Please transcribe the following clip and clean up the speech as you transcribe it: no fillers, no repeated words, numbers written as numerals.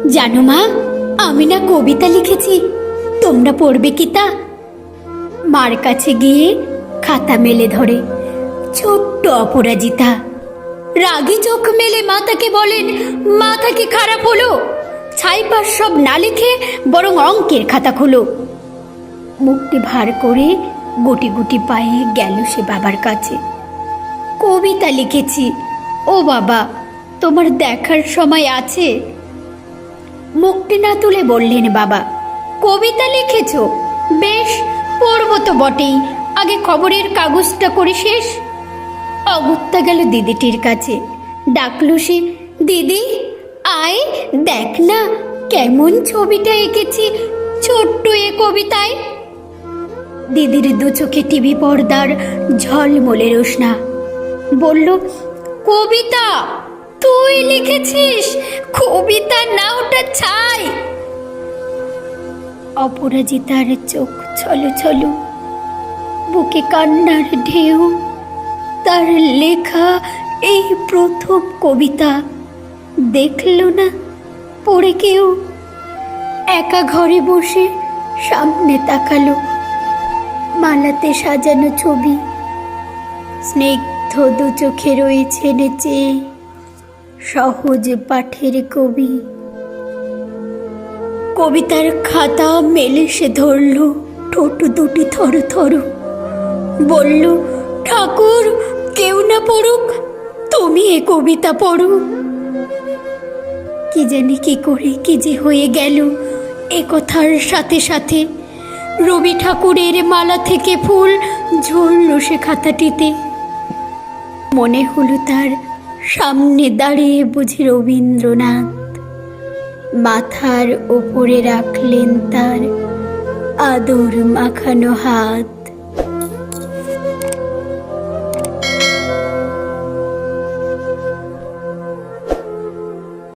জানো মা, আমি না কবিতা লিখেছি, তোমরা পড়বে কি তা? মার কাছে গিয়ে খাতা মেলে ধরে ছোট্ট অপরাজিতা। রাগী চোখ মেলে মাতাকে বলেন, মাথা কি খারাপ হলো? ছাইপাশ সব না লিখে বরং অঙ্কের খাতা খোলো। মুখটি ভার করে গুটি গুটি পায়ে গেল সে বাবার কাছে। কবিতা লিখেছি। ও বাবা, তোমার দেখার সময় আছে? মুখটি না তুলে বললেন বাবা, কবিতা লিখেছ? বেশ, পড়ব তো বটেই, আগে খবরের কাগজটা করে শেষ। অগত্যা গেল দিদিটির কাছে। ডাকলো সে, দিদি আয়, দেখ না কেমন ছবিটা এঁকেছি ছোট্ট এ কবিতায়। দিদির দু চোখে টিভি পর্দার ঝলমলে রোশনা। বলল, কবিতা তুই লিখেছিস? কবিতা না, ওটা ছাই। অপরাজিতার চোখ ছলো ছলো, বুকে কান্নার ঢেউ। তার লেখা এই প্রথম কবিতা দেখল না পড়ে কেউ। একা ঘরে বসে সামনে তাকালো, মালাতে সাজানো ছবি। স্নিগ্ধ দু চোখে রয়েছে নেচে সহজ পাঠের কবি। কবিতার খাতা মেলে সে ধরল, ঠোঁট দুটি থর থর। বলল, ঠাকুর কেউ না পড়ুক, তুমি এ কবিতা পড়ো। কি জানি কি করে কি যে হয়ে গেল। এ কথার সাথে সাথে রবি ঠাকুরের মালা থেকে ফুল ঝরল সে খাতাটিতে। মনে হলো তার সামনে দাঁড়িয়ে বুঝি রবীন্দ্রনাথ। মাথার ওপরে রাখলেন তার আদর মাখানো হাত।